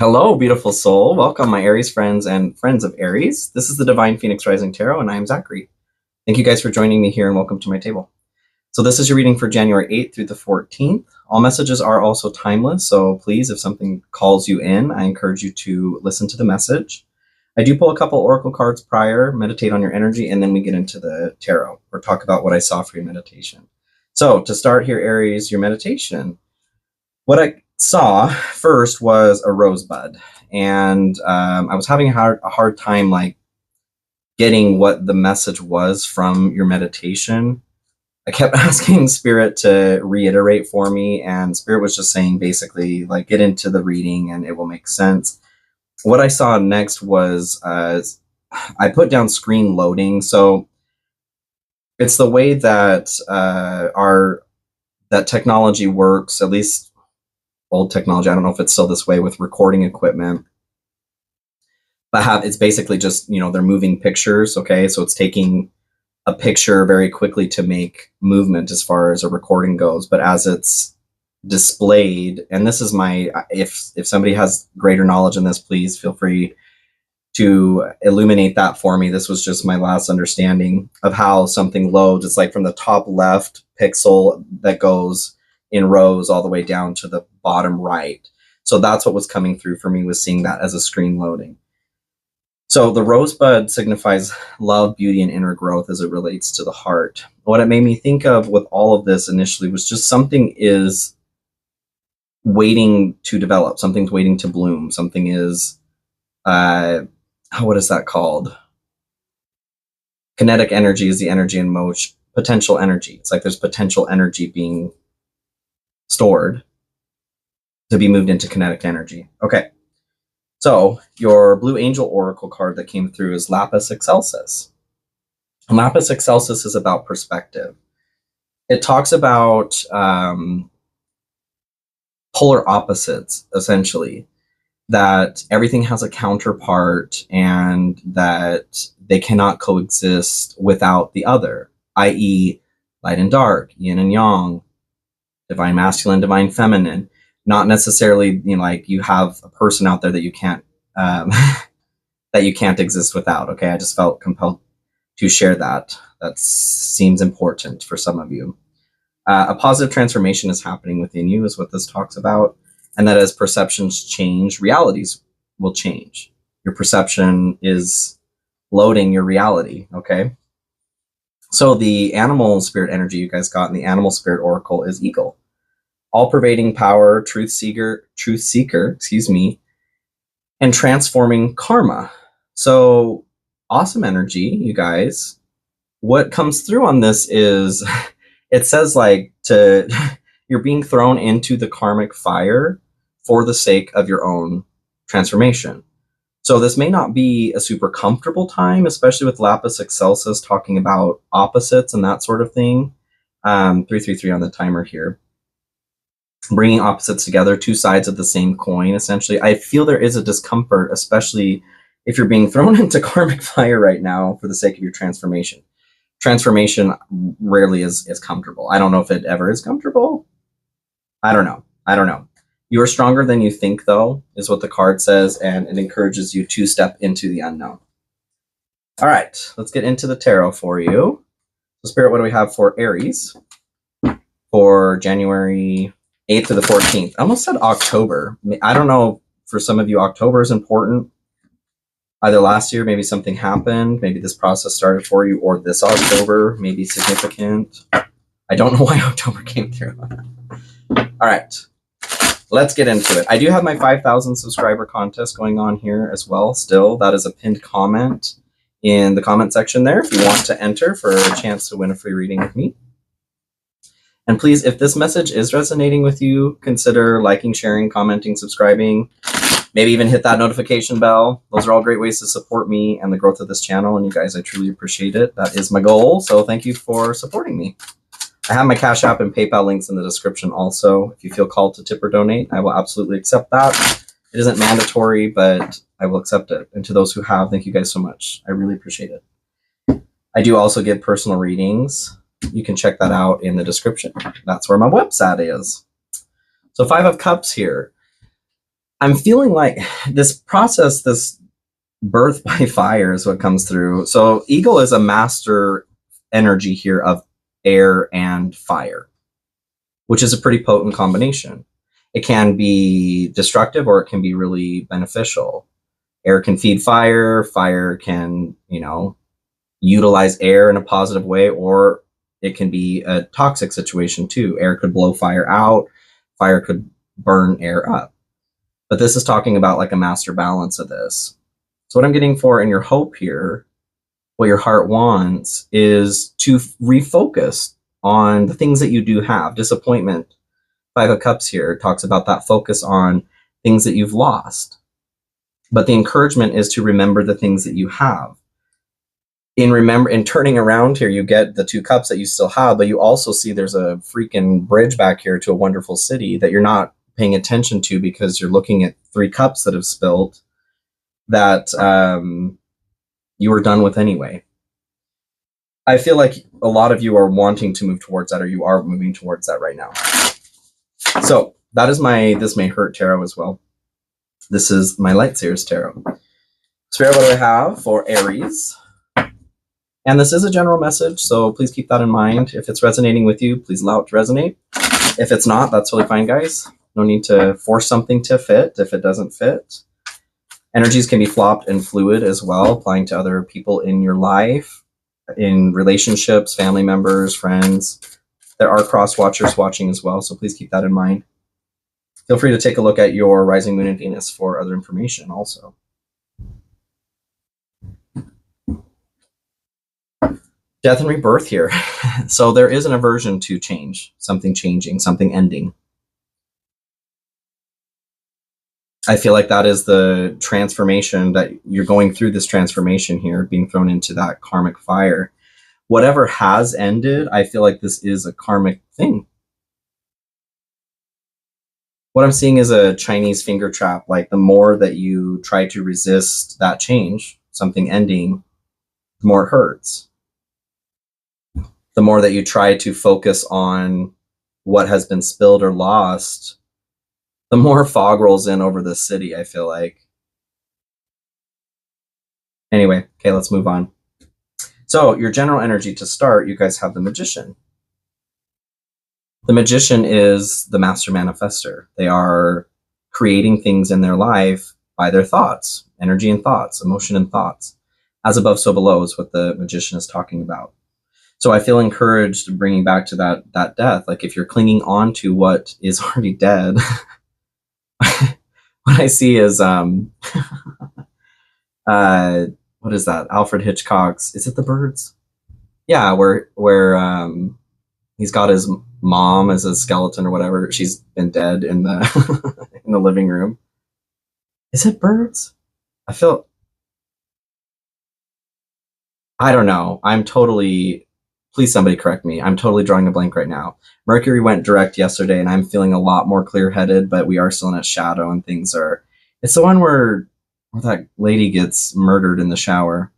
Hello, beautiful soul. Welcome, my Aries friends and friends of Aries. This is the Divine Phoenix Rising Tarot, and I am Zachary. Thank you guys for joining me here, and welcome to my table. So this is your reading for January 8th through the 14th. All messages are also timeless, so please, if something calls you in, I encourage you to listen to the message. I do pull a couple oracle cards prior, meditate on your energy, and then we get into the tarot, or talk about what I saw for your meditation. So to start here, Aries, your meditation. What I saw first was a rosebud, and I was having a hard time like getting what the message was from your meditation. I kept asking Spirit to reiterate for me, and Spirit was just saying basically like get into the reading and it will make sense. What I saw next was I put down screen loading. So it's the way that that technology works, at least old technology. I don't know if it's still this way with recording equipment, but it's basically just, they're moving pictures. Okay. So it's taking a picture very quickly to make movement as far as a recording goes. But as it's displayed, and this is if somebody has greater knowledge in this, please feel free to illuminate that for me. This was just my last understanding of how something loads. It's like from the top left pixel that goes in rows all the way down to the bottom right. So that's what was coming through for me, was seeing that as a screen loading. So the rosebud signifies love, beauty, and inner growth as it relates to the heart. What it made me think of with all of this initially was just something is waiting to develop. Something's waiting to bloom. Something is, what is that called? Kinetic energy is the energy in motion. Potential energy. It's like there's potential energy being stored to be moved into kinetic energy. Okay. So your Blue Angel Oracle card that came through is Lapis Excelsis. And Lapis Excelsis is about perspective. It talks about polar opposites, essentially, that everything has a counterpart and that they cannot coexist without the other, i.e. light and dark, yin and yang, divine masculine, divine feminine. Not necessarily, like you have a person out there that you can't that you can't exist without. Okay, I just felt compelled to share that. That seems important for some of you. A positive transformation is happening within you, is what this talks about, and that as perceptions change, realities will change. Your perception is loading your reality. Okay, so the animal spirit energy you guys got in the animal spirit oracle is eagle. All-pervading power, truth seeker, and transforming karma. So awesome energy, you guys. What comes through on this is, it says like you're being thrown into the karmic fire for the sake of your own transformation. So this may not be a super comfortable time, especially with Lapis Excelsis talking about opposites and that sort of thing. 333 on the timer here. Bringing opposites together, two sides of the same coin, essentially. I feel there is a discomfort, especially if you're being thrown into karmic fire right now for the sake of your transformation. Transformation rarely is comfortable. I don't know if it ever is comfortable. I don't know. You are stronger than you think, though, is what the card says, and it encourages you to step into the unknown. All right, let's get into the tarot for you. So, Spirit, what do we have for Aries for January 8th to the 14th? I almost said October. I don't know, for some of you, October is important. Either last year, maybe something happened, maybe this process started for you, or this October may be significant. I don't know why October came through. All right, let's get into it. I do have my 5,000 subscriber contest going on here as well still. That is a pinned comment in the comment section there if you want to enter for a chance to win a free reading with me. And please, if this message is resonating with you, consider liking, sharing, commenting, subscribing, maybe even hit that notification bell. Those are all great ways to support me and the growth of this channel. And you guys, I truly appreciate it. That is my goal. So thank you for supporting me. I have my Cash App and PayPal links in the description also. If you feel called to tip or donate, I will absolutely accept that. It isn't mandatory, but I will accept it. And to those who have, thank you guys so much. I really appreciate it. I do also give personal readings. You can check that out in the description. That's where my website is. So 5 of Cups here. I'm feeling like this process, this birth by fire is what comes through. So Eagle is a master energy here of air and fire, which is a pretty potent combination. It can be destructive or it can be really beneficial. Air can feed fire, fire can, utilize air in a positive way, or it can be a toxic situation too. Air could blow fire out, fire could burn air up. But this is talking about like a master balance of this. So what I'm getting for in your hope here, what your heart wants, is to refocus on the things that you do have. Disappointment, Five of Cups here talks about that focus on things that you've lost. But the encouragement is to remember the things that you have. In turning around here, you get the Two Cups that you still have, but you also see there's a freaking bridge back here to a wonderful city that you're not paying attention to because you're looking at Three Cups that have spilled that you were done with anyway. I feel like a lot of you are wanting to move towards that, or you are moving towards that right now. So that is my This May Hurt tarot as well. This is my Light Seers tarot. Spirit, what do I have for Aries? And this is a general message, so please keep that in mind. If it's resonating with you, please allow it to resonate. If it's not, that's totally fine, guys. No need to force something to fit if it doesn't fit. Energies can be flopped and fluid as well, applying to other people in your life, in relationships, family members, friends. There are cross watchers watching as well, so please keep that in mind. Feel free to take a look at your rising moon and Venus for other information also. Death and rebirth here. So there is an aversion to change, something changing, something ending. I feel like that is the transformation, that you're going through this transformation here, being thrown into that karmic fire. Whatever has ended, I feel like this is a karmic thing. What I'm seeing is a Chinese finger trap. Like the more that you try to resist that change, something ending, the more it hurts. The more that you try to focus on what has been spilled or lost, the more fog rolls in over the city, I feel like. Anyway, okay, let's move on. So your general energy to start, you guys have the Magician. The Magician is the master manifester. They are creating things in their life by their thoughts, energy and thoughts, emotion and thoughts. As above, so below is what the Magician is talking about. So I feel encouraged bringing back to that death. Like if you're clinging on to what is already dead, what I see is what is that? Alfred Hitchcock's, is it The Birds? Yeah, where he's got his mom as a skeleton or whatever. She's been dead in the in the living room. Is it Birds? I don't know. Please somebody correct me. I'm totally drawing a blank right now. Mercury went direct yesterday and I'm feeling a lot more clear-headed, but we are still in a shadow and things are... It's the one where that lady gets murdered in the shower.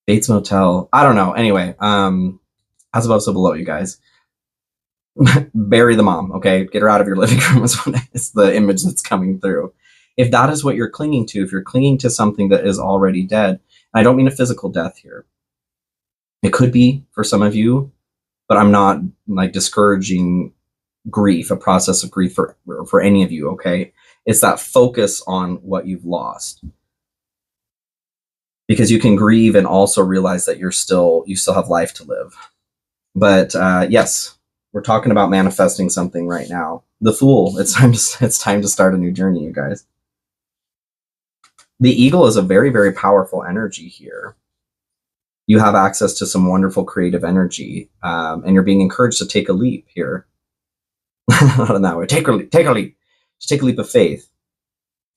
Bates Motel. I don't know. Anyway, as above, so below, you guys. Bury the mom, okay? Get her out of your living room is the image that's coming through. If that is what you're clinging to, if you're clinging to something that is already dead, and I don't mean a physical death here. It could be for some of you, but I'm not like discouraging grief, a process of grief for any of you, okay? It's that focus on what you've lost. Because you can grieve and also realize that you still have life to live. But yes, we're talking about manifesting something right now. The Fool, it's time to start a new journey, you guys. The Eagle is a very, very powerful energy here. You have access to some wonderful creative energy, and you're being encouraged to take a leap here. Not in that way. Take a leap. Just take a leap of faith.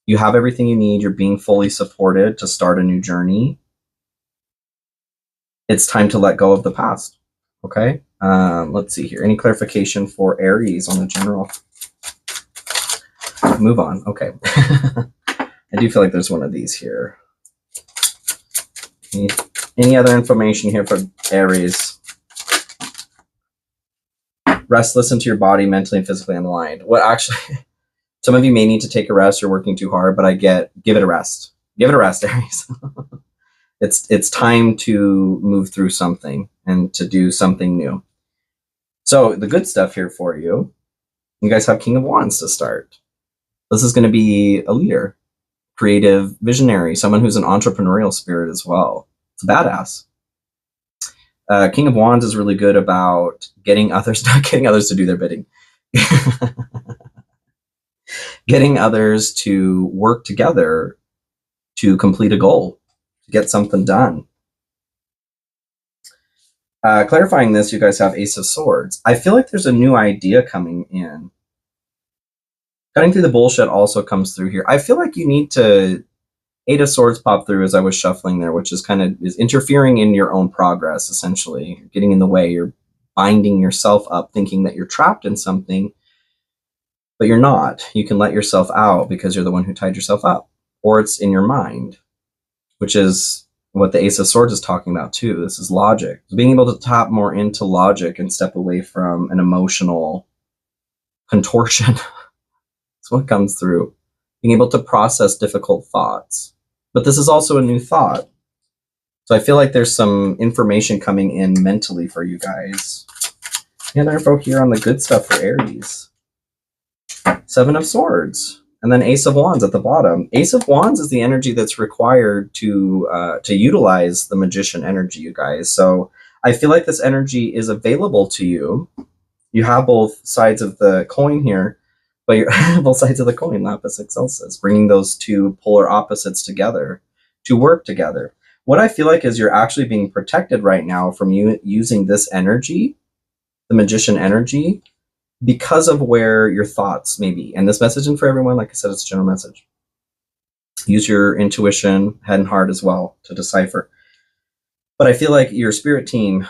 You have everything you need. You're being fully supported to start a new journey. It's time to let go of the past. Okay? Let's see here. Any clarification for Aries on the general? Move on. Okay. I do feel like there's one of these here. Any other information here for Aries? Rest, listen to your body mentally and physically aligned. What actually, Some of you may need to take a rest. You're working too hard, but give it a rest. Give it a rest, Aries. It's time to move through something and to do something new. So the good stuff here for you, you guys have King of Wands to start. This is going to be a leader, creative, visionary, someone who's an entrepreneurial spirit as well. It's a badass. King of Wands is really good about getting others to do their bidding. Getting others to work together to complete a goal, to get something done. Clarifying this, you guys have Ace of Swords. I feel like there's a new idea coming in. Cutting through the bullshit also comes through here. I feel like you need to... Eight of Swords popped through as I was shuffling there, which is is interfering in your own progress, essentially. You're getting in the way. You're binding yourself up, thinking that you're trapped in something, but you're not. You can let yourself out because you're the one who tied yourself up. Or it's in your mind, which is what the Ace of Swords is talking about too. This is logic. Being able to tap more into logic and step away from an emotional contortion. That's what comes through. Being able to process difficult thoughts. But this is also a new thought. So I feel like there's some information coming in mentally for you guys. And info here on the good stuff for Aries. Seven of Swords. And then Ace of Wands at the bottom. Ace of Wands is the energy that's required to utilize the magician energy, you guys. So I feel like this energy is available to you. You have both sides of the coin here, but you're both sides of the coin, Lapis Excelsis, bringing those two polar opposites together to work together. What I feel like is you're actually being protected right now from you using this energy, the magician energy, because of where your thoughts may be. And this message isn't for everyone. Like I said, it's a general message. Use your intuition, head and heart as well to decipher. But I feel like your spirit team,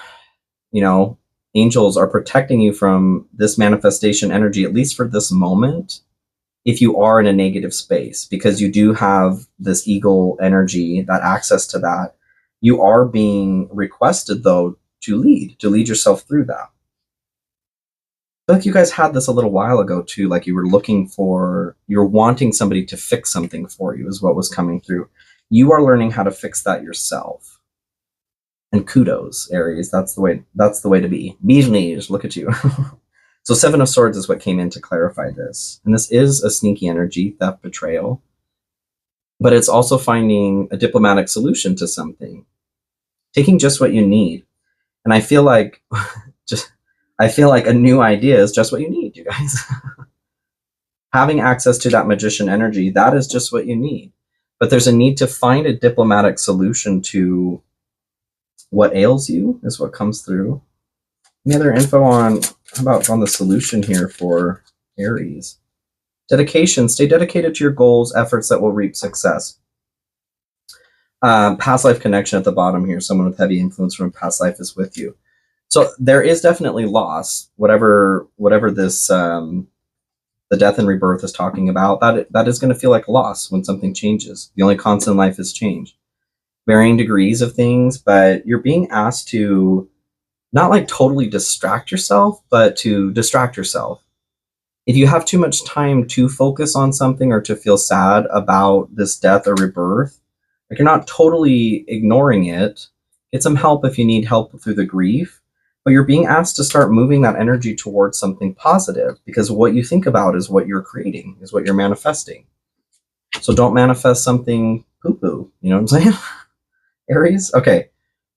angels are protecting you from this manifestation energy, at least for this moment, if you are in a negative space, because you do have this eagle energy, that access to that. You are being requested, though, to lead yourself through that. I feel like you guys had this a little while ago too, like you were wanting somebody to fix something for you is what was coming through. You are learning how to fix that yourself. And kudos, Aries, that's the way to be. Business, look at you. So Seven of Swords is what came in to clarify this. And this is a sneaky energy, theft, betrayal. But it's also finding a diplomatic solution to something. Taking just what you need. And I feel like a new idea is just what you need, you guys. Having access to that magician energy, that is just what you need. But there's a need to find a diplomatic solution to what ails you, is what comes through. Any other info on the solution here for Aries? Dedication. Stay dedicated to your goals, efforts that will reap success. Past life connection at the bottom here. Someone with heavy influence from past life is with you. So there is definitely loss, whatever this, the death and rebirth is talking about, that is going to feel like loss when something changes. The only constant in life is change. Varying degrees of things, but you're being asked to not like totally distract yourself, but to distract yourself. If you have too much time to focus on something or to feel sad about this death or rebirth, like you're not totally ignoring it. Get some help if you need help through the grief. But you're being asked to start moving that energy towards something positive, because what you think about is what you're creating, is what you're manifesting. So don't manifest something poo-poo, you know what I'm saying? Aries? Okay.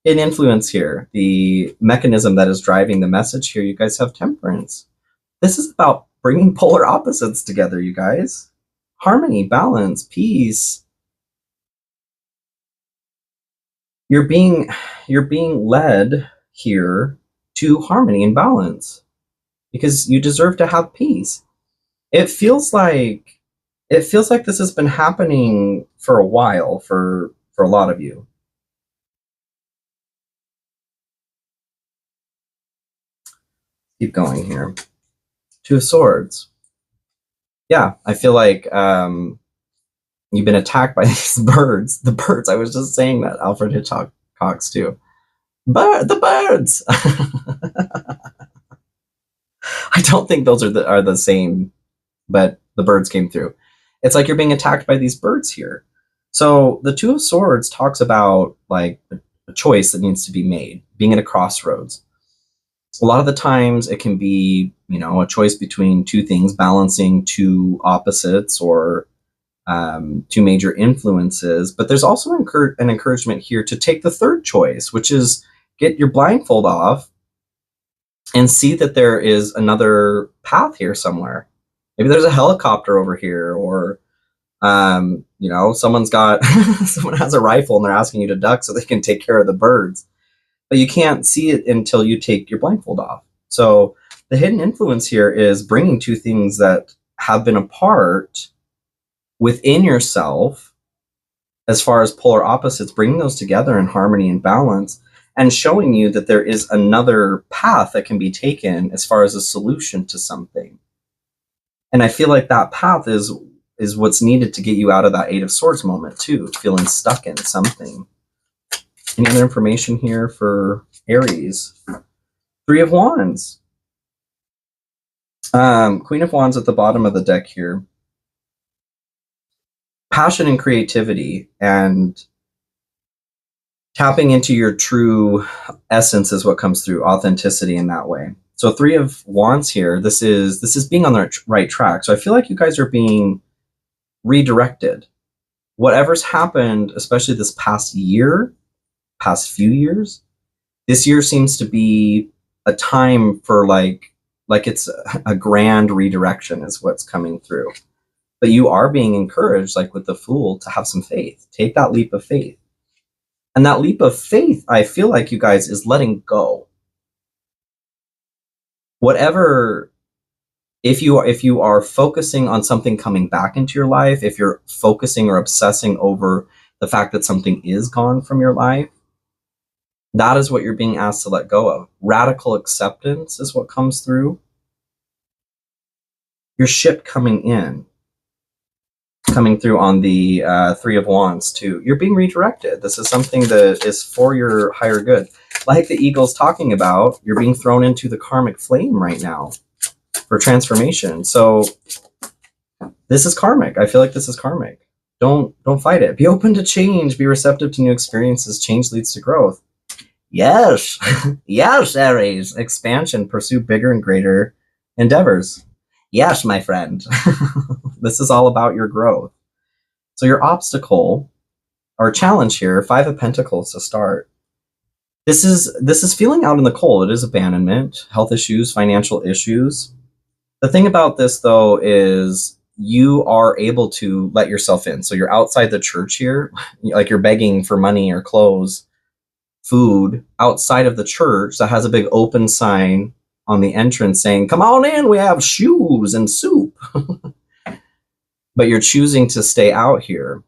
In influence here, the mechanism that is driving the message here, you guys have Temperance. This is about bringing polar opposites together, you guys. Harmony, balance, peace. You're being led here to harmony and balance because you deserve to have peace. It feels like this has been happening for a while for a lot of you. Keep going here. Two of Swords. Yeah, I feel like you've been attacked by these birds. The birds. I was just saying that. Alfred Hitchcock's too. The birds. I don't think those are the same, but the birds came through. It's like you're being attacked by these birds here. So the Two of Swords talks about like a choice that needs to be made, being at a crossroads. A lot of the times it can be, a choice between two things, balancing two opposites or two major influences. But there's also an encouragement here to take the third choice, which is get your blindfold off and see that there is another path here somewhere. Maybe there's a helicopter over here, or someone has a rifle and they're asking you to duck so they can take care of the birds. But you can't see it until you take your blindfold off. So the hidden influence here is bringing two things that have been apart within yourself, as far as polar opposites, bringing those together in harmony and balance, and showing you that there is another path that can be taken as far as a solution to something. And I feel like that path is what's needed to get you out of that Eight of Swords moment too, feeling stuck in something. Any other information here for Aries? Three of Wands. Queen of Wands at the bottom of the deck here. Passion and creativity and tapping into your true essence is what comes through, authenticity in that way. So Three of Wands here, this is being on the right track. So I feel like you guys are being redirected. Whatever's happened, especially this past few years, this year seems to be a time for like it's a grand redirection is what's coming through. But you are being encouraged, like with the Fool, to have some faith. Take that leap of faith. And that leap of faith, I feel like, you guys, is letting go. Whatever, if you are focusing on something coming back into your life, if you're focusing or obsessing over the fact that something is gone from your life, that is what you're being asked to let go of. Radical acceptance is what comes through. Your ship coming through on the Three of Wands too. You're being redirected. This is something that is for your higher good. Like the eagle's talking about, you're being thrown into the karmic flame right now for transformation. So this is karmic. I feel like this is karmic. Don't fight it. Be open to change. Be receptive to new experiences. Change leads to growth. Yes. Yes, Aries. Expansion. Pursue bigger and greater endeavors. Yes, my friend. This is all about your growth. So your obstacle or challenge here, Five of Pentacles to start. This is feeling out in the cold. It is abandonment, health issues, financial issues. The thing about this, though, is you are able to let yourself in. So you're outside the church here, like you're begging for money or clothes, food, outside of the church that has a big open sign on the entrance saying, "Come on in, we have shoes and soup." But you're choosing to stay out here.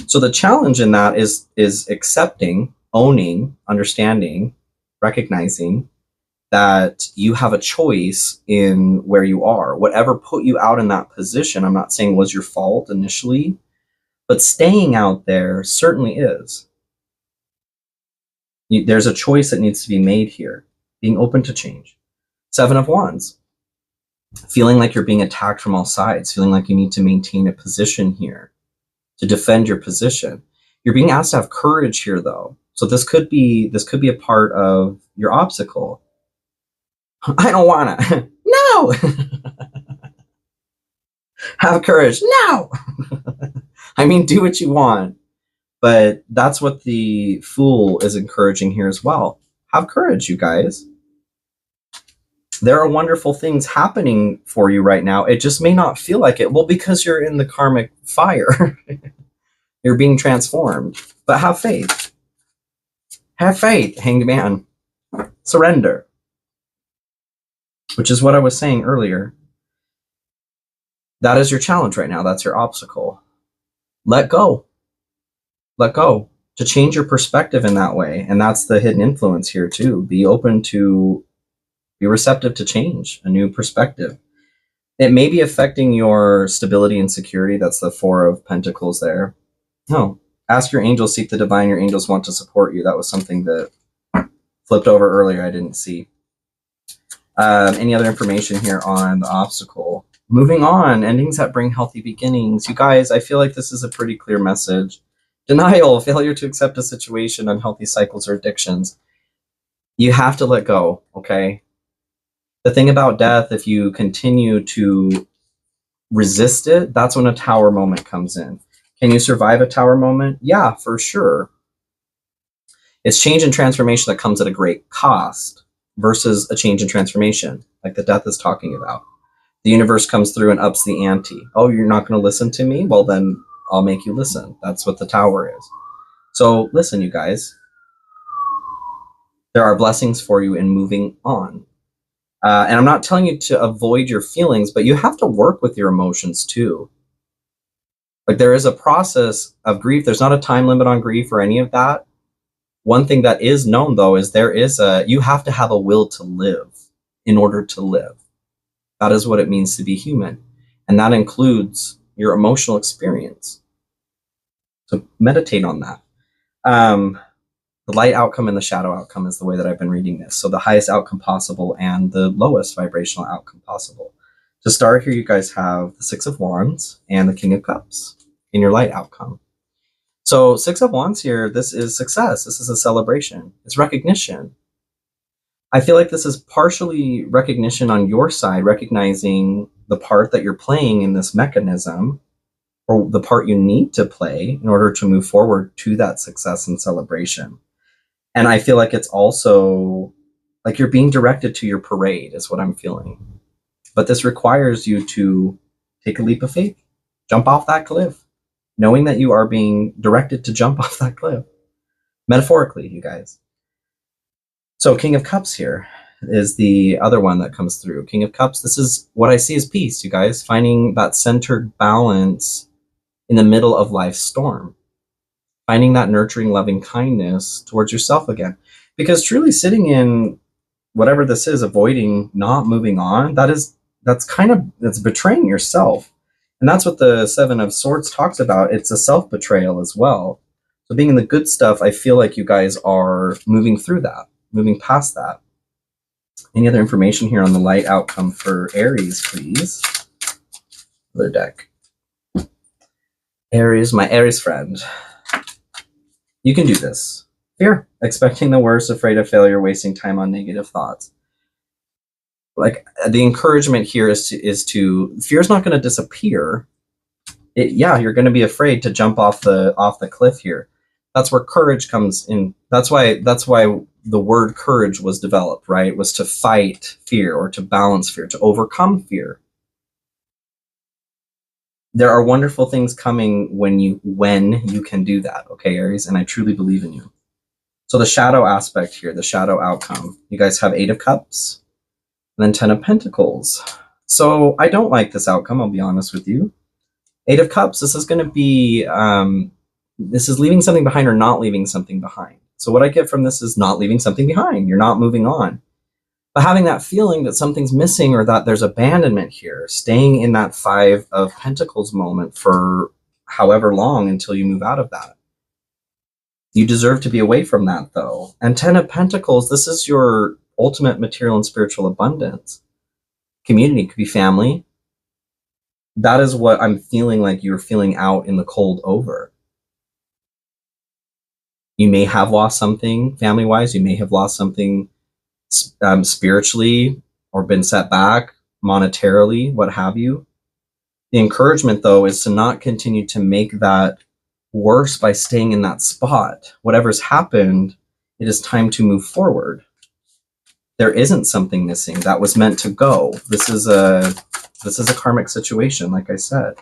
So the challenge in that is accepting, owning, understanding, recognizing that you have a choice in where you are. Whatever put you out in that position, I'm not saying was your fault initially, but staying out there certainly is. There's a choice that needs to be made here, being open to change. Seven of Wands. Feeling like you're being attacked from all sides, feeling like you need to maintain a position here to defend your position. You're being asked to have courage here, though. So this could be a part of your obstacle. I don't wanna. No. Have courage. No. I mean, do what you want. But that's what the Fool is encouraging here as well. Have courage, you guys. There are wonderful things happening for you right now. It just may not feel like it. Well, because you're in the karmic fire. You're being transformed. But have faith. Have faith, Hanged Man. Surrender. Which is what I was saying earlier. That is your challenge right now. That's your obstacle. Let go. Let go. To change your perspective in that way. And that's the hidden influence here too. Be open to, be receptive to change, a new perspective. It may be affecting your stability and security. That's the Four of Pentacles there. No. Ask your angels, seek the divine. Your angels want to support you. That was something that flipped over earlier I didn't see. Any other information here on the obstacle? Moving on, endings that bring healthy beginnings. You guys, I feel like this is a pretty clear message. Denial, failure to accept a situation, unhealthy cycles or addictions. You have to let go, okay? The thing about death, if you continue to resist it, that's when a tower moment comes in. Can you survive a tower moment? Yeah, for sure. It's change and transformation that comes at a great cost versus a change and transformation, like the death is talking about. The universe comes through and ups the ante. Oh, you're not going to listen to me? Well, then I'll make you listen. That's what the tower is. So listen, you guys. There are blessings for you in moving on. And I'm not telling you to avoid your feelings, but you have to work with your emotions too. Like there is a process of grief. There's not a time limit on grief or any of that. One thing that is known though is you have to have a will to live in order to live. That is what it means to be human. And that includes your emotional experience. So meditate on that. The light outcome and the shadow outcome is the way that I've been reading this. So the highest outcome possible and the lowest vibrational outcome possible. To start here, you guys have the Six of Wands and the King of Cups in your light outcome. So Six of Wands here, this is success. This is a celebration. It's recognition. I feel like this is partially recognition on your side, recognizing the part that you're playing in this mechanism or the part you need to play in order to move forward to that success and celebration. And I feel like it's also like you're being directed to your parade is what I'm feeling. But this requires you to take a leap of faith, jump off that cliff, knowing that you are being directed to jump off that cliff. Metaphorically, you guys. So King of Cups here is the other one that comes through. King of Cups, this is what I see as peace, you guys. Finding that centered balance in the middle of life's storm. Finding that nurturing, loving kindness towards yourself again. Because truly sitting in whatever this is, avoiding, not moving on, that's betraying yourself. And that's what the Seven of Swords talks about. It's a self-betrayal as well. So being in the good stuff, I feel like you guys are moving through that, moving past that. Any other information here on the light outcome for Aries, please? Other deck. Aries, my Aries friend. You can do this. Fear, expecting the worst, afraid of failure, wasting time on negative thoughts. Like the encouragement here is to fear's not going to disappear. You're going to be afraid to jump off the cliff here. That's where courage comes in. That's why the word courage was developed, right? It was to fight fear or to balance fear, to overcome fear. There are wonderful things coming when you can do that, okay, Aries? And I truly believe in you. So the shadow aspect here, the shadow outcome. You guys have Eight of Cups, and then Ten of Pentacles. So I don't like this outcome, I'll be honest with you. Eight of Cups, this is going to be, this is leaving something behind or not leaving something behind. So what I get from this is not leaving something behind. You're not moving on. But having that feeling that something's missing or that there's abandonment here, staying in that Five of Pentacles moment for however long until you move out of that. You deserve to be away from that though. And Ten of Pentacles, this is your ultimate material and spiritual abundance. Community could be family. That is what I'm feeling like you're feeling out in the cold over. You may have lost something family-wise. You may have lost something spiritually or been set back monetarily, what have you. The encouragement though is to not continue to make that worse by staying in that spot. Whatever's happened, it is time to move forward. There isn't something missing that was meant to go. This is a karmic situation, like I said.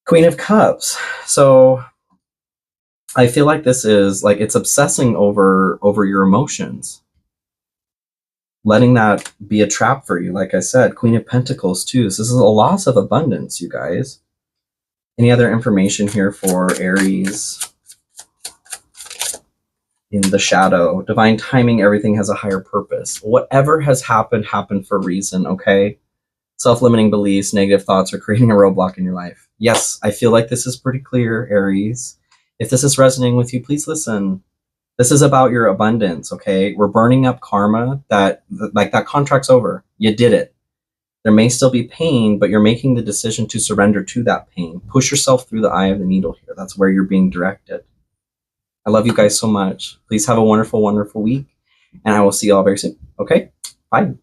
Queen of Cups. So I feel like this is like it's obsessing over your emotions. Letting that be a trap for you, like I said. Queen of Pentacles too. So this is a loss of abundance, you guys. Any other information here for Aries? In the shadow, divine timing, everything has a higher purpose. Whatever has happened for a reason, okay? Self-limiting beliefs, negative thoughts are creating a roadblock in your life. Yes, I feel like this is pretty clear, Aries. If this is resonating with you, please listen. This is about your abundance, okay? We're burning up karma that, like, that contract's over. You did it. There may still be pain, but you're making the decision to surrender to that pain. Push yourself through the eye of the needle here. That's where you're being directed. I love you guys so much. Please have a wonderful, wonderful week, and I will see you all very soon. Okay? Bye.